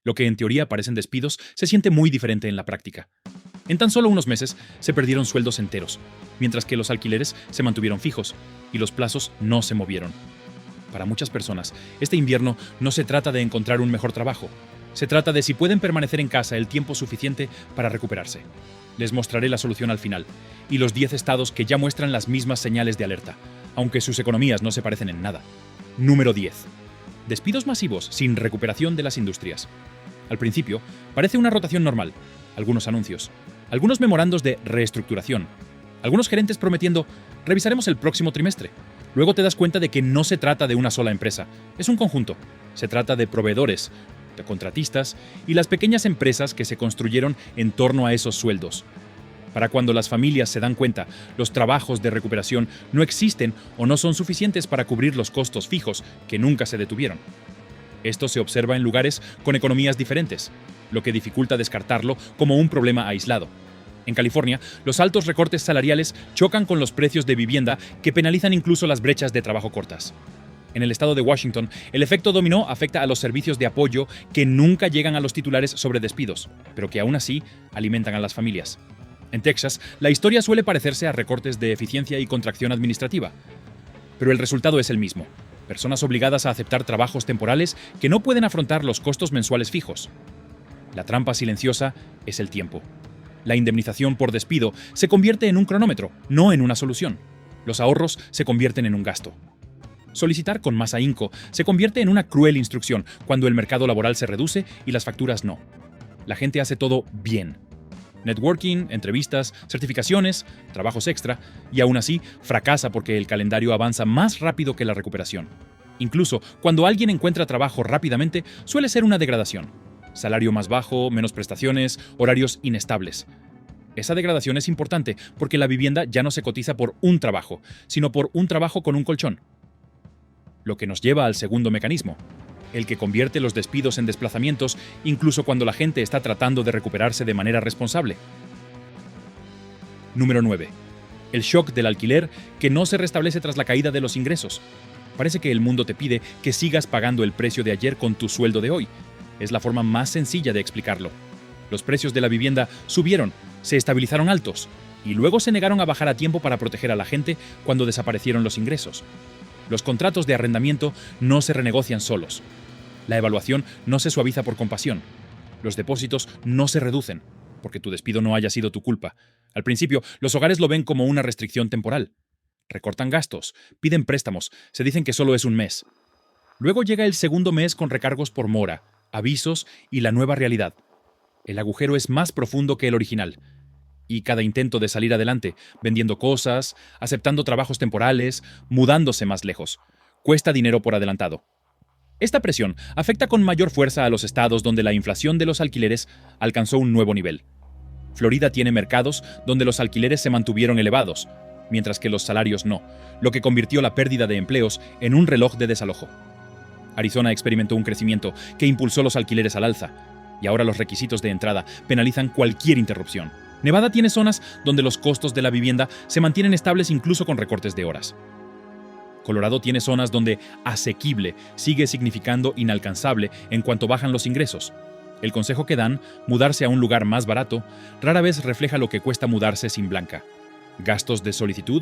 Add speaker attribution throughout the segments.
Speaker 1: Lo que en teoría parecen despidos se siente muy diferente en la práctica. En tan solo unos meses se perdieron sueldos enteros, mientras que los alquileres se mantuvieron fijos y los plazos no se movieron. Para muchas personas, este invierno no se trata de encontrar un mejor trabajo. Se trata de si pueden permanecer en casa el tiempo suficiente para recuperarse. Les mostraré la solución al final, y los 10 estados que ya muestran las mismas señales de alerta, aunque sus economías no se parecen en nada. Número 10. Despidos masivos sin recuperación de las industrias. Al principio, parece una rotación normal. Algunos anuncios, algunos memorandos de reestructuración, algunos gerentes prometiendo «revisaremos el próximo trimestre». Luego te das cuenta de que no se trata de una sola empresa, es un conjunto. Se trata de proveedores, de contratistas y las pequeñas empresas que se construyeron en torno a esos sueldos. Para cuando las familias se dan cuenta, los trabajos de recuperación no existen o no son suficientes para cubrir los costos fijos que nunca se detuvieron. Esto se observa en lugares con economías diferentes, lo que dificulta descartarlo como un problema aislado. En California, los altos recortes salariales chocan con los precios de vivienda que penalizan incluso las brechas de trabajo cortas. En el estado de Washington, el efecto dominó afecta a los servicios de apoyo que nunca llegan a los titulares sobre despidos, pero que aún así alimentan a las familias. En Texas, la historia suele parecerse a recortes de eficiencia y contracción administrativa, pero el resultado es el mismo. Personas obligadas a aceptar trabajos temporales que no pueden afrontar los costos mensuales fijos. La trampa silenciosa es el tiempo. La indemnización por despido se convierte en un cronómetro, no en una solución. Los ahorros se convierten en un gasto. Solicitar con más ahínco se convierte en una cruel instrucción cuando el mercado laboral se reduce y las facturas no. La gente hace todo bien. Networking, entrevistas, certificaciones, trabajos extra, y aún así fracasa porque el calendario avanza más rápido que la recuperación. Incluso cuando alguien encuentra trabajo rápidamente, suele ser una degradación. Salario más bajo, menos prestaciones, horarios inestables. Esa degradación es importante porque la vivienda ya no se cotiza por un trabajo, sino por un trabajo con un colchón. Lo que nos lleva al segundo mecanismo, el que convierte los despidos en desplazamientos incluso cuando la gente está tratando de recuperarse de manera responsable. Número 9. El shock del alquiler que no se restablece tras la caída de los ingresos. Parece que el mundo te pide que sigas pagando el precio de ayer con tu sueldo de hoy. Es la forma más sencilla de explicarlo. Los precios de la vivienda subieron, se estabilizaron altos, y luego se negaron a bajar a tiempo para proteger a la gente cuando desaparecieron los ingresos. Los contratos de arrendamiento no se renegocian solos. La evaluación no se suaviza por compasión. Los depósitos no se reducen, porque tu despido no haya sido tu culpa. Al principio, los hogares lo ven como una restricción temporal. Recortan gastos, piden préstamos, se dicen que solo es un mes. Luego llega el segundo mes con recargos por mora, avisos y la nueva realidad. El agujero es más profundo que el original. Y cada intento de salir adelante, vendiendo cosas, aceptando trabajos temporales, mudándose más lejos, cuesta dinero por adelantado. Esta presión afecta con mayor fuerza a los estados donde la inflación de los alquileres alcanzó un nuevo nivel. Florida tiene mercados donde los alquileres se mantuvieron elevados, mientras que los salarios no, lo que convirtió la pérdida de empleos en un reloj de desalojo. Arizona experimentó un crecimiento que impulsó los alquileres al alza, y ahora los requisitos de entrada penalizan cualquier interrupción. Nevada tiene zonas donde los costos de la vivienda se mantienen estables incluso con recortes de horas. Colorado tiene zonas donde asequible sigue significando inalcanzable en cuanto bajan los ingresos. El consejo que dan, mudarse a un lugar más barato, rara vez refleja lo que cuesta mudarse sin Blanca. Gastos de solicitud,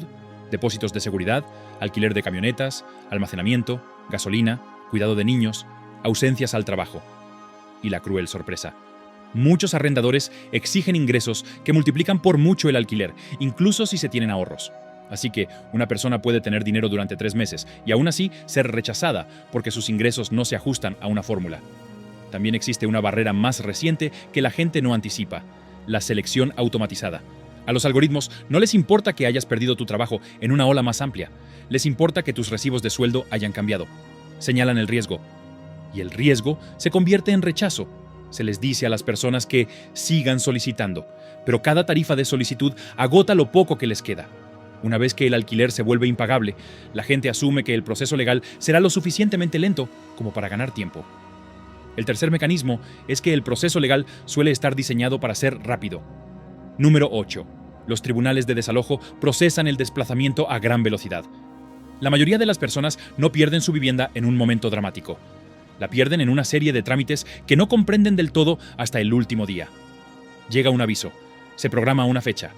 Speaker 1: depósitos de seguridad, alquiler de camionetas, almacenamiento, gasolina, cuidado de niños, ausencias al trabajo. Y la cruel sorpresa. Muchos arrendadores exigen ingresos que multiplican por mucho el alquiler, incluso si se tienen ahorros. Así que una persona puede tener dinero durante 3 meses y aún así ser rechazada porque sus ingresos no se ajustan a una fórmula. También existe una barrera más reciente que la gente no anticipa, la selección automatizada. A los algoritmos no les importa que hayas perdido tu trabajo en una ola más amplia, les importa que tus recibos de sueldo hayan cambiado. Señalan el riesgo. Y el riesgo se convierte en rechazo. Se les dice a las personas que sigan solicitando, pero cada tarifa de solicitud agota lo poco que les queda. Una vez que el alquiler se vuelve impagable, la gente asume que el proceso legal será lo suficientemente lento como para ganar tiempo. El tercer mecanismo es que el proceso legal suele estar diseñado para ser rápido. Número 8. Los tribunales de desalojo procesan el desplazamiento a gran velocidad. La mayoría de las personas no pierden su vivienda en un momento dramático. La pierden en una serie de trámites que no comprenden del todo hasta el último día. Llega un aviso, se programa una fecha,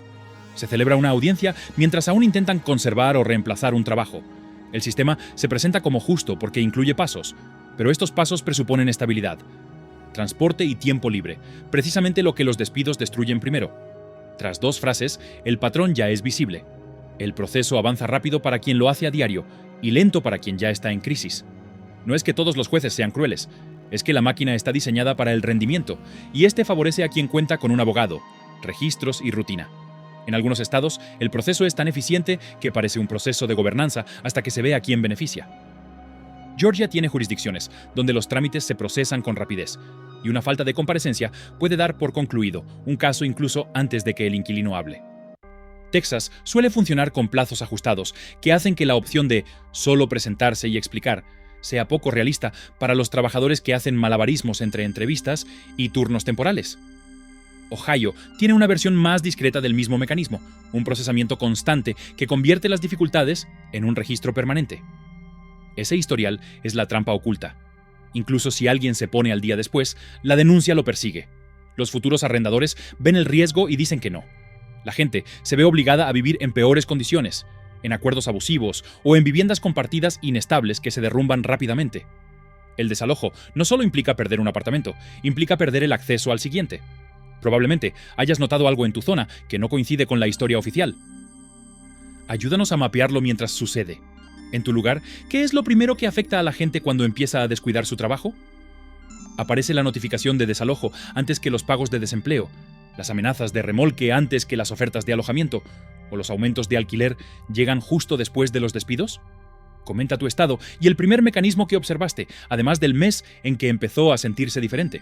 Speaker 1: se celebra una audiencia mientras aún intentan conservar o reemplazar un trabajo. El sistema se presenta como justo porque incluye pasos, pero estos pasos presuponen estabilidad, transporte y tiempo libre, precisamente lo que los despidos destruyen primero. Tras 2 frases, el patrón ya es visible. El proceso avanza rápido para quien lo hace a diario y lento para quien ya está en crisis. No es que todos los jueces sean crueles, es que la máquina está diseñada para el rendimiento y este favorece a quien cuenta con un abogado, registros y rutina. En algunos estados, el proceso es tan eficiente que parece un proceso de gobernanza hasta que se ve a quién beneficia. Georgia tiene jurisdicciones donde los trámites se procesan con rapidez y una falta de comparecencia puede dar por concluido un caso incluso antes de que el inquilino hable. Texas suele funcionar con plazos ajustados que hacen que la opción de solo presentarse y explicar sea poco realista para los trabajadores que hacen malabarismos entre entrevistas y turnos temporales. Ohio tiene una versión más discreta del mismo mecanismo, un procesamiento constante que convierte las dificultades en un registro permanente. Ese historial es la trampa oculta. Incluso si alguien se pone al día después, la denuncia lo persigue. Los futuros arrendadores ven el riesgo y dicen que no. La gente se ve obligada a vivir en peores condiciones, en acuerdos abusivos o en viviendas compartidas inestables que se derrumban rápidamente. El desalojo no solo implica perder un apartamento, implica perder el acceso al siguiente. Probablemente hayas notado algo en tu zona que no coincide con la historia oficial. Ayúdanos a mapearlo mientras sucede. En tu lugar, ¿qué es lo primero que afecta a la gente cuando empieza a descuidar su trabajo? Aparece la notificación de desalojo antes que los pagos de desempleo, las amenazas de remolque antes que las ofertas de alojamiento, o los aumentos de alquiler llegan justo después de los despidos. Comenta tu estado y el primer mecanismo que observaste, además del mes en que empezó a sentirse diferente.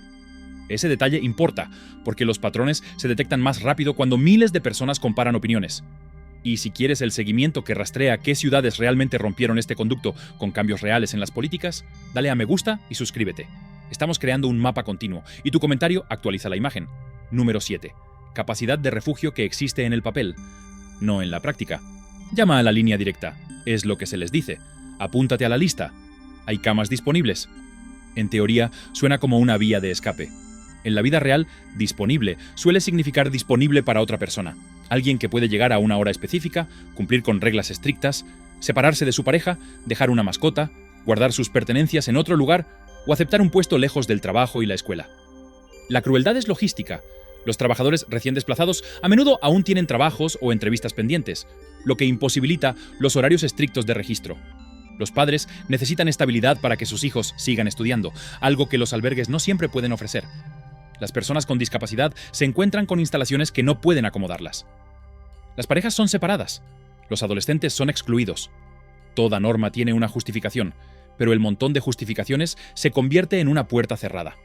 Speaker 1: Ese detalle importa, porque los patrones se detectan más rápido cuando miles de personas comparan opiniones. Y si quieres el seguimiento que rastrea qué ciudades realmente rompieron este conducto con cambios reales en las políticas, dale a me gusta y suscríbete. Estamos creando un mapa continuo, y tu comentario actualiza la imagen. Número 7. Capacidad de refugio que existe en el papel, no en la práctica. Llama a la línea directa. Es lo que se les dice. Apúntate a la lista. ¿Hay camas disponibles? En teoría, suena como una vía de escape. En la vida real, disponible suele significar disponible para otra persona. Alguien que puede llegar a una hora específica, cumplir con reglas estrictas, separarse de su pareja, dejar una mascota, guardar sus pertenencias en otro lugar o aceptar un puesto lejos del trabajo y la escuela. La crueldad es logística. Los trabajadores recién desplazados a menudo aún tienen trabajos o entrevistas pendientes, lo que imposibilita los horarios estrictos de registro. Los padres necesitan estabilidad para que sus hijos sigan estudiando, algo que los albergues no siempre pueden ofrecer. Las personas con discapacidad se encuentran con instalaciones que no pueden acomodarlas. Las parejas son separadas. Los adolescentes son excluidos. Toda norma tiene una justificación, pero el montón de justificaciones se convierte en una puerta cerrada.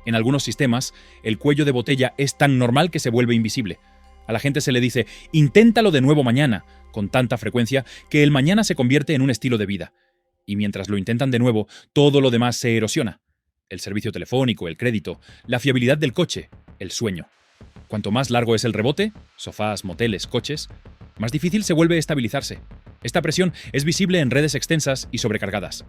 Speaker 1: En algunos sistemas, el cuello de botella es tan normal que se vuelve invisible. A la gente se le dice, inténtalo de nuevo mañana, con tanta frecuencia que el mañana se convierte en un estilo de vida. Y mientras lo intentan de nuevo, todo lo demás se erosiona. El servicio telefónico, el crédito, la fiabilidad del coche, el sueño. Cuanto más largo es el rebote, sofás, moteles, coches, más difícil se vuelve estabilizarse. Esta presión es visible en redes extensas y sobrecargadas.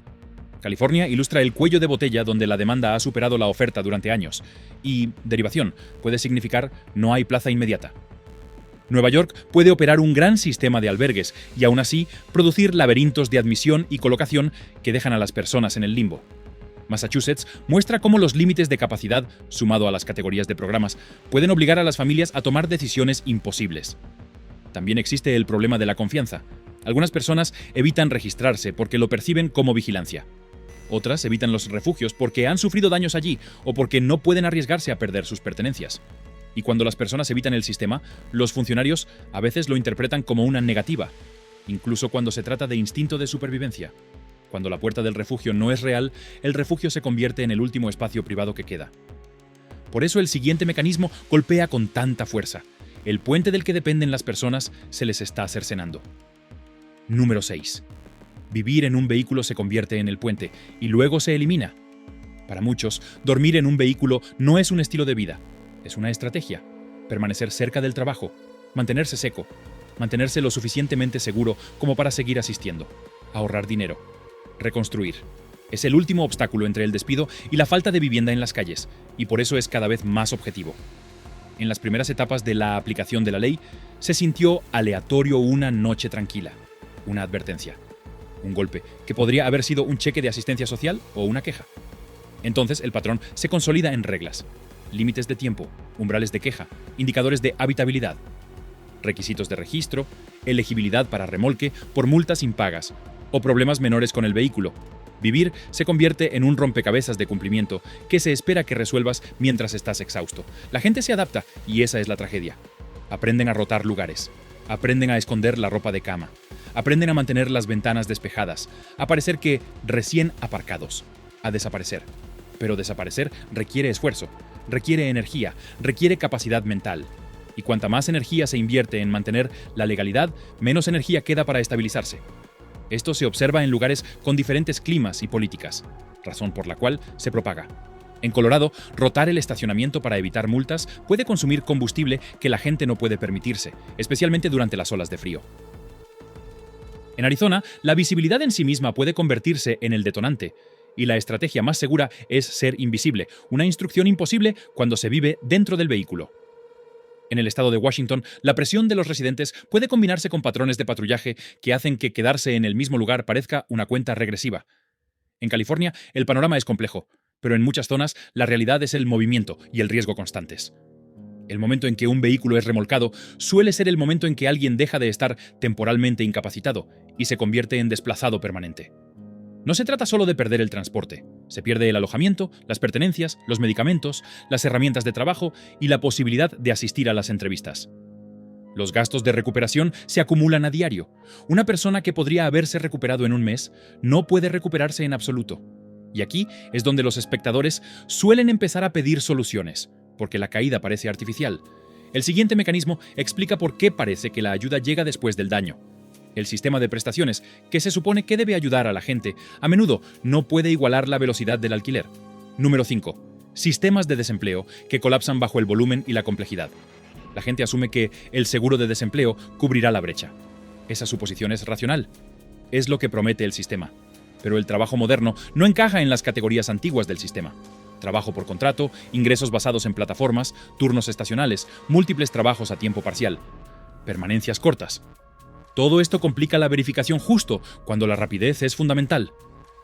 Speaker 1: California ilustra el cuello de botella donde la demanda ha superado la oferta durante años, y derivación puede significar no hay plaza inmediata. Nueva York puede operar un gran sistema de albergues y aún así producir laberintos de admisión y colocación que dejan a las personas en el limbo. Massachusetts muestra cómo los límites de capacidad, sumado a las categorías de programas, pueden obligar a las familias a tomar decisiones imposibles. También existe el problema de la confianza. Algunas personas evitan registrarse porque lo perciben como vigilancia. Otras evitan los refugios porque han sufrido daños allí o porque no pueden arriesgarse a perder sus pertenencias. Y cuando las personas evitan el sistema, los funcionarios a veces lo interpretan como una negativa, incluso cuando se trata de instinto de supervivencia. Cuando la puerta del refugio no es real, el refugio se convierte en el último espacio privado que queda. Por eso el siguiente mecanismo golpea con tanta fuerza. El puente del que dependen las personas se les está cercenando. Número 6. Vivir en un vehículo se convierte en el puente y luego se elimina. Para muchos, dormir en un vehículo no es un estilo de vida, es una estrategia. Permanecer cerca del trabajo, mantenerse seco, mantenerse lo suficientemente seguro como para seguir asistiendo, ahorrar dinero, reconstruir. Es el último obstáculo entre el despido y la falta de vivienda en las calles, y por eso es cada vez más objetivo. En las primeras etapas de la aplicación de la ley, se sintió aleatorio una noche tranquila, una advertencia, un golpe, que podría haber sido un cheque de asistencia social o una queja. Entonces el patrón se consolida en reglas, límites de tiempo, umbrales de queja, indicadores de habitabilidad, requisitos de registro, elegibilidad para remolque por multas impagas o problemas menores con el vehículo. Vivir se convierte en un rompecabezas de cumplimiento que se espera que resuelvas mientras estás exhausto. La gente se adapta y esa es la tragedia. Aprenden a rotar lugares, aprenden a esconder la ropa de cama, aprenden a mantener las ventanas despejadas, a parecer que recién aparcados, a desaparecer. Pero desaparecer requiere esfuerzo, requiere energía, requiere capacidad mental. Y cuanta más energía se invierte en mantener la legalidad, menos energía queda para estabilizarse. Esto se observa en lugares con diferentes climas y políticas, razón por la cual se propaga. En Colorado, rotar el estacionamiento para evitar multas puede consumir combustible que la gente no puede permitirse, especialmente durante las olas de frío. En Arizona, la visibilidad en sí misma puede convertirse en el detonante, y la estrategia más segura es ser invisible, una instrucción imposible cuando se vive dentro del vehículo. En el estado de Washington, la presión de los residentes puede combinarse con patrones de patrullaje que hacen que quedarse en el mismo lugar parezca una cuenta regresiva. En California, el panorama es complejo, pero en muchas zonas la realidad es el movimiento y el riesgo constantes. El momento en que un vehículo es remolcado suele ser el momento en que alguien deja de estar temporalmente incapacitado y se convierte en desplazado permanente. No se trata solo de perder el transporte. Se pierde el alojamiento, las pertenencias, los medicamentos, las herramientas de trabajo y la posibilidad de asistir a las entrevistas. Los gastos de recuperación se acumulan a diario. Una persona que podría haberse recuperado en un mes no puede recuperarse en absoluto. Y aquí es donde los espectadores suelen empezar a pedir soluciones, porque la caída parece artificial. El siguiente mecanismo explica por qué parece que la ayuda llega después del daño. El sistema de prestaciones, que se supone que debe ayudar a la gente, a menudo no puede igualar la velocidad del alquiler. Número 5. Sistemas de desempleo que colapsan bajo el volumen y la complejidad. La gente asume que el seguro de desempleo cubrirá la brecha. Esa suposición es racional. Es lo que promete el sistema. Pero el trabajo moderno no encaja en las categorías antiguas del sistema. Trabajo por contrato, ingresos basados en plataformas, turnos estacionales, múltiples trabajos a tiempo parcial, permanencias cortas. Todo esto complica la verificación justo cuando la rapidez es fundamental.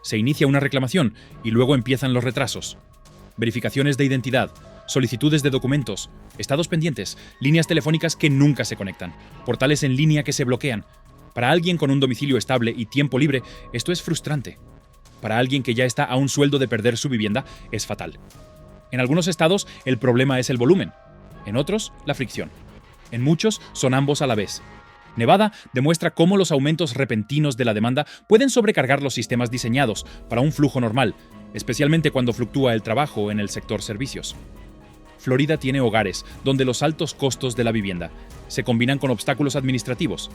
Speaker 1: Se inicia una reclamación y luego empiezan los retrasos. Verificaciones de identidad, solicitudes de documentos, estados pendientes, líneas telefónicas que nunca se conectan, portales en línea que se bloquean. Para alguien con un domicilio estable y tiempo libre, esto es frustrante. Para alguien que ya está a un sueldo de perder su vivienda, es fatal. En algunos estados, el problema es el volumen. En otros, la fricción. En muchos, son ambos a la vez. Nevada demuestra cómo los aumentos repentinos de la demanda pueden sobrecargar los sistemas diseñados para un flujo normal, especialmente cuando fluctúa el trabajo en el sector servicios. Florida tiene hogares donde los altos costos de la vivienda se combinan con obstáculos administrativos,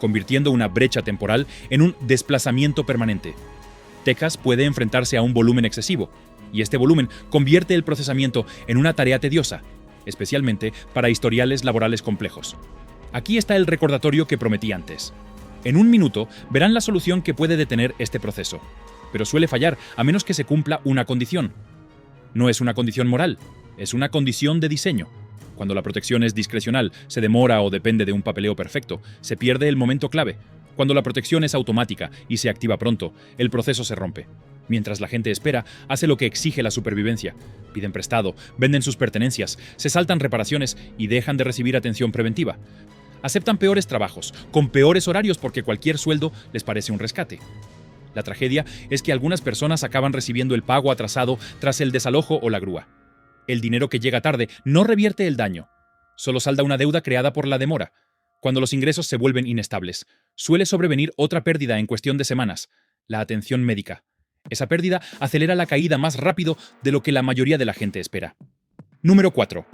Speaker 1: convirtiendo una brecha temporal en un desplazamiento permanente. Texas puede enfrentarse a un volumen excesivo, y este volumen convierte el procesamiento en una tarea tediosa, especialmente para historiales laborales complejos. Aquí está el recordatorio que prometí antes. En un minuto verán la solución que puede detener este proceso, pero suele fallar a menos que se cumpla una condición. No es una condición moral, es una condición de diseño. Cuando la protección es discrecional, se demora o depende de un papeleo perfecto, se pierde el momento clave. Cuando la protección es automática y se activa pronto, el proceso se rompe. Mientras la gente espera, hace lo que exige la supervivencia. Piden prestado, venden sus pertenencias, se saltan reparaciones y dejan de recibir atención preventiva. Aceptan peores trabajos, con peores horarios porque cualquier sueldo les parece un rescate. La tragedia es que algunas personas acaban recibiendo el pago atrasado tras el desalojo o la grúa. El dinero que llega tarde no revierte el daño, solo salda una deuda creada por la demora. Cuando los ingresos se vuelven inestables, suele sobrevenir otra pérdida en cuestión de semanas, la atención médica. Esa pérdida acelera la caída más rápido de lo que la mayoría de la gente espera. Número 4.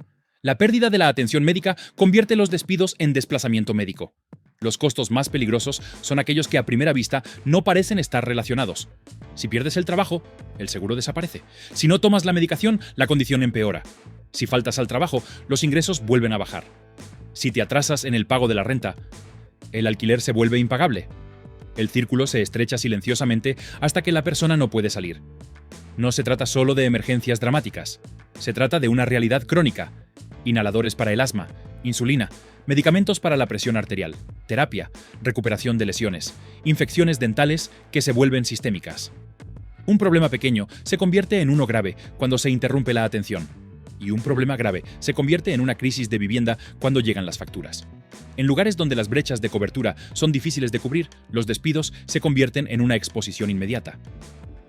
Speaker 1: La pérdida de la atención médica convierte los despidos en desplazamiento médico. Los costos más peligrosos son aquellos que a primera vista no parecen estar relacionados. Si pierdes el trabajo, el seguro desaparece. Si no tomas la medicación, la condición empeora. Si faltas al trabajo, los ingresos vuelven a bajar. Si te atrasas en el pago de la renta, el alquiler se vuelve impagable. El círculo se estrecha silenciosamente hasta que la persona no puede salir. No se trata solo de emergencias dramáticas. Se trata de una realidad crónica. Inhaladores para el asma, insulina, medicamentos para la presión arterial, terapia, recuperación de lesiones, infecciones dentales que se vuelven sistémicas. Un problema pequeño se convierte en uno grave cuando se interrumpe la atención. Y un problema grave se convierte en una crisis de vivienda cuando llegan las facturas. En lugares donde las brechas de cobertura son difíciles de cubrir, los despidos se convierten en una exposición inmediata.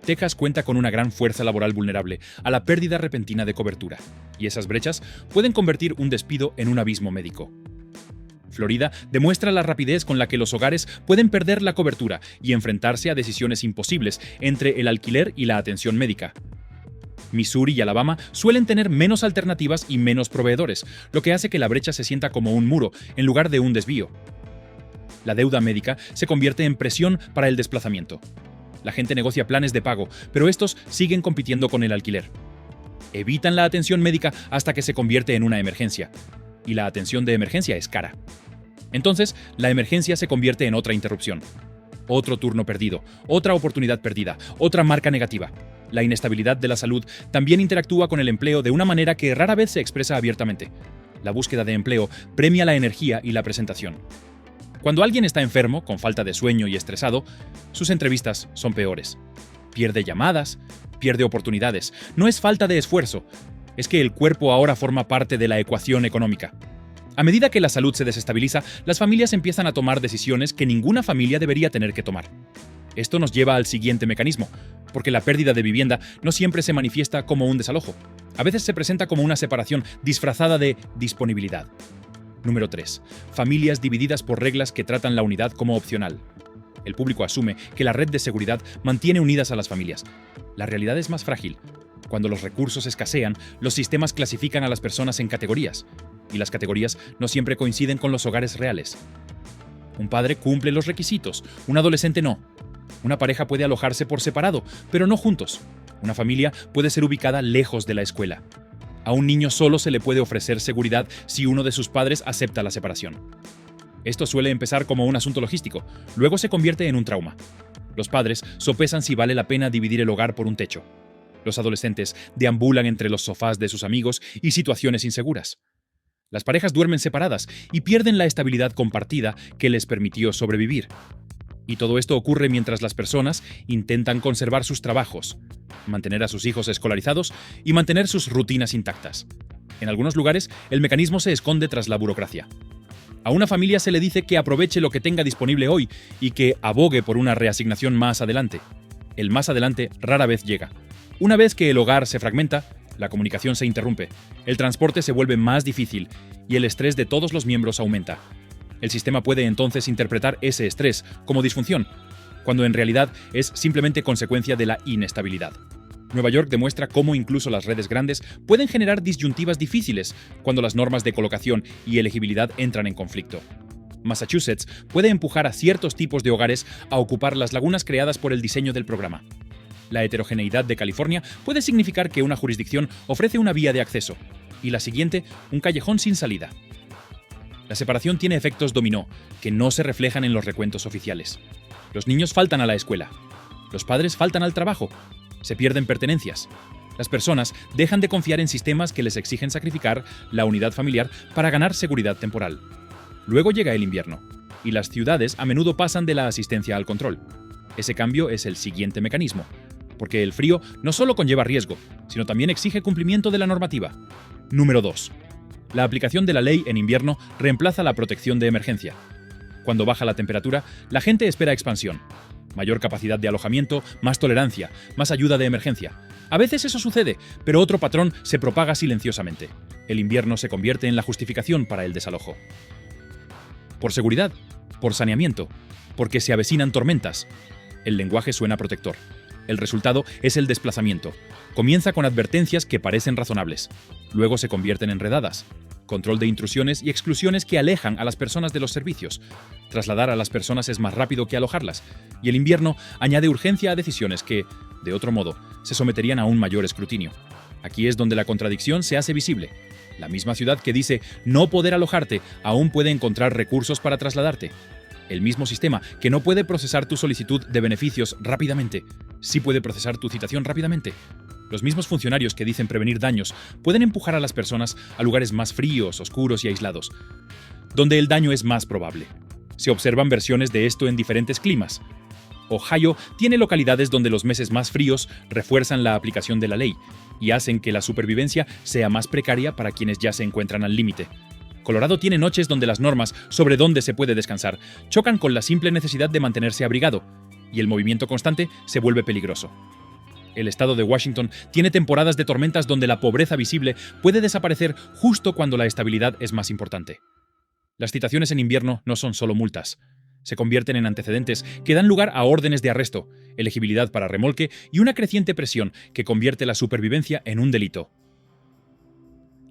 Speaker 1: Texas cuenta con una gran fuerza laboral vulnerable a la pérdida repentina de cobertura, y esas brechas pueden convertir un despido en un abismo médico. Florida demuestra la rapidez con la que los hogares pueden perder la cobertura y enfrentarse a decisiones imposibles entre el alquiler y la atención médica. Missouri y Alabama suelen tener menos alternativas y menos proveedores, lo que hace que la brecha se sienta como un muro en lugar de un desvío. La deuda médica se convierte en presión para el desplazamiento. La gente negocia planes de pago, pero estos siguen compitiendo con el alquiler. Evitan la atención médica hasta que se convierte en una emergencia. Y la atención de emergencia es cara. Entonces, la emergencia se convierte en otra interrupción. Otro turno perdido, otra oportunidad perdida, otra marca negativa. La inestabilidad de la salud también interactúa con el empleo de una manera que rara vez se expresa abiertamente. La búsqueda de empleo premia la energía y la presentación. Cuando alguien está enfermo, con falta de sueño y estresado, sus entrevistas son peores. Pierde llamadas, pierde oportunidades. No es falta de esfuerzo, es que el cuerpo ahora forma parte de la ecuación económica. A medida que la salud se desestabiliza, las familias empiezan a tomar decisiones que ninguna familia debería tener que tomar. Esto nos lleva al siguiente mecanismo, porque la pérdida de vivienda no siempre se manifiesta como un desalojo. A veces se presenta como una separación disfrazada de disponibilidad. Número 3. Familias divididas por reglas que tratan la unidad como opcional. El público asume que la red de seguridad mantiene unidas a las familias. La realidad es más frágil. Cuando los recursos escasean, los sistemas clasifican a las personas en categorías, y las categorías no siempre coinciden con los hogares reales. Un padre cumple los requisitos, un adolescente no. Una pareja puede alojarse por separado, pero no juntos. Una familia puede ser ubicada lejos de la escuela. A un niño solo se le puede ofrecer seguridad si uno de sus padres acepta la separación. Esto suele empezar como un asunto logístico, luego se convierte en un trauma. Los padres sopesan si vale la pena dividir el hogar por un techo. Los adolescentes deambulan entre los sofás de sus amigos y situaciones inseguras. Las parejas duermen separadas y pierden la estabilidad compartida que les permitió sobrevivir. Y todo esto ocurre mientras las personas intentan conservar sus trabajos, mantener a sus hijos escolarizados y mantener sus rutinas intactas. En algunos lugares, el mecanismo se esconde tras la burocracia. A una familia se le dice que aproveche lo que tenga disponible hoy y que abogue por una reasignación más adelante. El más adelante rara vez llega. Una vez que el hogar se fragmenta, la comunicación se interrumpe, el transporte se vuelve más difícil y el estrés de todos los miembros aumenta. El sistema puede entonces interpretar ese estrés como disfunción, cuando en realidad es simplemente consecuencia de la inestabilidad. Nueva York demuestra cómo incluso las redes grandes pueden generar disyuntivas difíciles cuando las normas de colocación y elegibilidad entran en conflicto. Massachusetts puede empujar a ciertos tipos de hogares a ocupar las lagunas creadas por el diseño del programa. La heterogeneidad de California puede significar que una jurisdicción ofrece una vía de acceso, y la siguiente, un callejón sin salida. La separación tiene efectos dominó, que no se reflejan en los recuentos oficiales. Los niños faltan a la escuela. Los padres faltan al trabajo. Se pierden pertenencias. Las personas dejan de confiar en sistemas que les exigen sacrificar la unidad familiar para ganar seguridad temporal. Luego llega el invierno, y las ciudades a menudo pasan de la asistencia al control. Ese cambio es el siguiente mecanismo, porque el frío no solo conlleva riesgo, sino también exige cumplimiento de la normativa. Número 2. La aplicación de la ley en invierno reemplaza la protección de emergencia. Cuando baja la temperatura, la gente espera expansión. Mayor capacidad de alojamiento, más tolerancia, más ayuda de emergencia. A veces eso sucede, pero otro patrón se propaga silenciosamente. El invierno se convierte en la justificación para el desalojo. Por seguridad, por saneamiento, porque se avecinan tormentas. El lenguaje suena protector. El resultado es el desplazamiento. Comienza con advertencias que parecen razonables. Luego se convierten en redadas. Control de intrusiones y exclusiones que alejan a las personas de los servicios. Trasladar a las personas es más rápido que alojarlas. Y el invierno añade urgencia a decisiones que, de otro modo, se someterían a un mayor escrutinio. Aquí es donde la contradicción se hace visible. La misma ciudad que dice no poder alojarte aún puede encontrar recursos para trasladarte. El mismo sistema que no puede procesar tu solicitud de beneficios rápidamente, sí puede procesar tu citación rápidamente. Los mismos funcionarios que dicen prevenir daños pueden empujar a las personas a lugares más fríos, oscuros y aislados, donde el daño es más probable. Se observan versiones de esto en diferentes climas. Ohio tiene localidades donde los meses más fríos refuerzan la aplicación de la ley y hacen que la supervivencia sea más precaria para quienes ya se encuentran al límite. Colorado tiene noches donde las normas sobre dónde se puede descansar chocan con la simple necesidad de mantenerse abrigado, y el movimiento constante se vuelve peligroso. El estado de Washington tiene temporadas de tormentas donde la pobreza visible puede desaparecer justo cuando la estabilidad es más importante. Las citaciones en invierno no son solo multas. Se convierten en antecedentes que dan lugar a órdenes de arresto, elegibilidad para remolque y una creciente presión que convierte la supervivencia en un delito.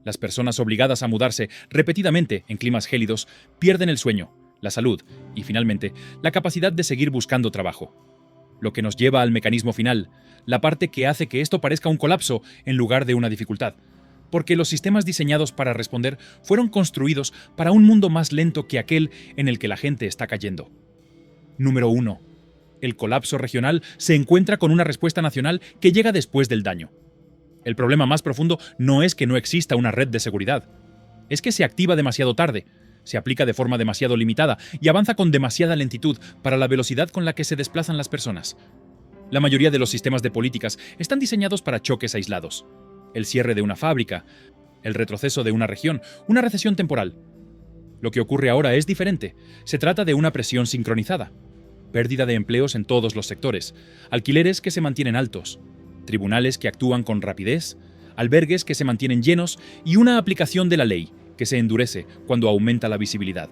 Speaker 1: Las personas obligadas a mudarse repetidamente en climas gélidos pierden el sueño, la salud y, finalmente, la capacidad de seguir buscando trabajo. Lo que nos lleva al mecanismo final, la parte que hace que esto parezca un colapso en lugar de una dificultad, porque los sistemas diseñados para responder fueron construidos para un mundo más lento que aquel en el que la gente está cayendo. Número 1. El colapso regional se encuentra con una respuesta nacional que llega después del daño. El problema más profundo no es que no exista una red de seguridad, es que se activa demasiado tarde, se aplica de forma demasiado limitada y avanza con demasiada lentitud para la velocidad con la que se desplazan las personas. La mayoría de los sistemas de políticas están diseñados para choques aislados. El cierre de una fábrica, el retroceso de una región, una recesión temporal. Lo que ocurre ahora es diferente. Se trata de una presión sincronizada. Pérdida de empleos en todos los sectores, alquileres que se mantienen altos, tribunales que actúan con rapidez, albergues que se mantienen llenos y una aplicación de la ley que se endurece cuando aumenta la visibilidad.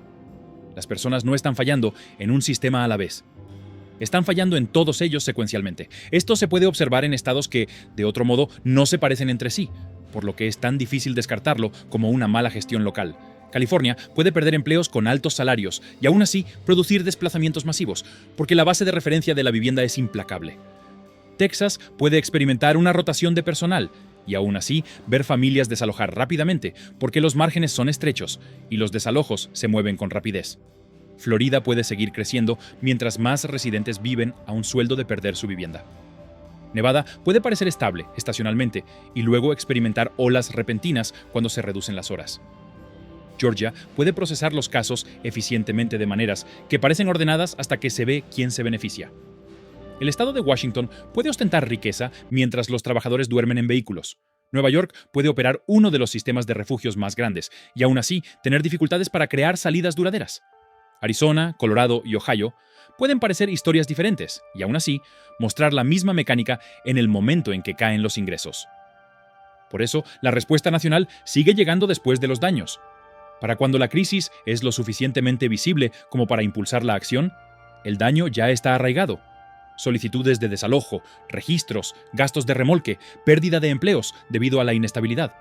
Speaker 1: Las personas no están fallando en un sistema a la vez. Están fallando en todos ellos secuencialmente. Esto se puede observar en estados que, de otro modo, no se parecen entre sí, por lo que es tan difícil descartarlo como una mala gestión local. California puede perder empleos con altos salarios y aún así producir desplazamientos masivos, porque la base de referencia de la vivienda es implacable. Texas puede experimentar una rotación de personal y aún así ver familias desalojar rápidamente porque los márgenes son estrechos y los desalojos se mueven con rapidez. Florida puede seguir creciendo mientras más residentes viven a un sueldo de perder su vivienda. Nevada puede parecer estable estacionalmente y luego experimentar olas repentinas cuando se reducen las horas. Georgia puede procesar los casos eficientemente de maneras que parecen ordenadas hasta que se ve quién se beneficia. El estado de Washington puede ostentar riqueza mientras los trabajadores duermen en vehículos. Nueva York puede operar uno de los sistemas de refugios más grandes y aún así tener dificultades para crear salidas duraderas. Arizona, Colorado y Ohio pueden parecer historias diferentes y aún así mostrar la misma mecánica en el momento en que caen los ingresos. Por eso, la respuesta nacional sigue llegando después de los daños. Para cuando la crisis es lo suficientemente visible como para impulsar la acción, el daño ya está arraigado. Solicitudes de desalojo, registros, gastos de remolque, pérdida de empleos debido a la inestabilidad.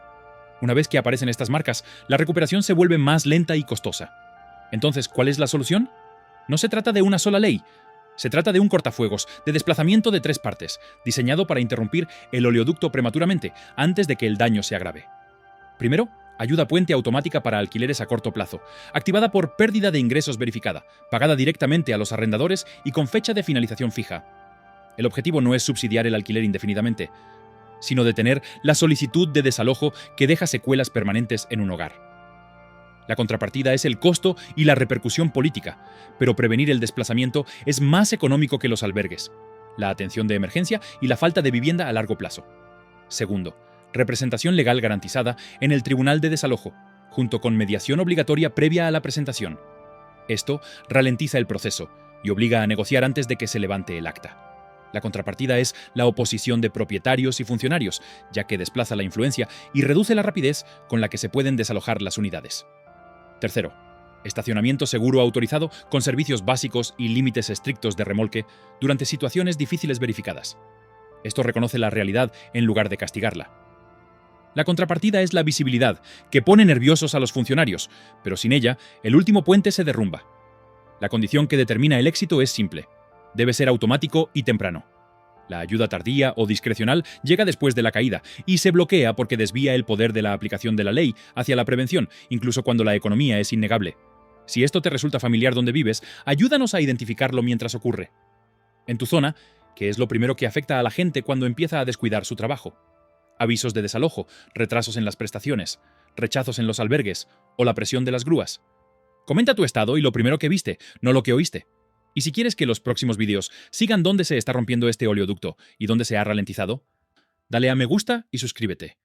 Speaker 1: Una vez que aparecen estas marcas, la recuperación se vuelve más lenta y costosa. Entonces, ¿cuál es la solución? No se trata de una sola ley. Se trata de un cortafuegos de desplazamiento de 3 partes, diseñado para interrumpir el oleoducto prematuramente antes de que el daño se agrave. Primero, ayuda puente automática para alquileres a corto plazo, activada por pérdida de ingresos verificada, pagada directamente a los arrendadores y con fecha de finalización fija. El objetivo no es subsidiar el alquiler indefinidamente, sino detener la solicitud de desalojo que deja secuelas permanentes en un hogar. La contrapartida es el costo y la repercusión política, pero prevenir el desplazamiento es más económico que los albergues, la atención de emergencia y la falta de vivienda a largo plazo. Segundo, representación legal garantizada en el Tribunal de Desalojo, junto con mediación obligatoria previa a la presentación. Esto ralentiza el proceso y obliga a negociar antes de que se levante el acta. La contrapartida es la oposición de propietarios y funcionarios, ya que desplaza la influencia y reduce la rapidez con la que se pueden desalojar las unidades. Tercero, estacionamiento seguro autorizado con servicios básicos y límites estrictos de remolque durante situaciones difíciles verificadas. Esto reconoce la realidad en lugar de castigarla. La contrapartida es la visibilidad, que pone nerviosos a los funcionarios, pero sin ella, el último puente se derrumba. La condición que determina el éxito es simple. Debe ser automático y temprano. La ayuda tardía o discrecional llega después de la caída y se bloquea porque desvía el poder de la aplicación de la ley hacia la prevención, incluso cuando la economía es innegable. Si esto te resulta familiar donde vives, ayúdanos a identificarlo mientras ocurre. En tu zona, ¿qué es lo primero que afecta a la gente cuando empieza a descuidar su trabajo? Avisos de desalojo, retrasos en las prestaciones, rechazos en los albergues o la presión de las grúas. Comenta tu estado y lo primero que viste, no lo que oíste. Y si quieres que los próximos vídeos sigan dónde se está rompiendo este oleoducto y dónde se ha ralentizado, dale a me gusta y suscríbete.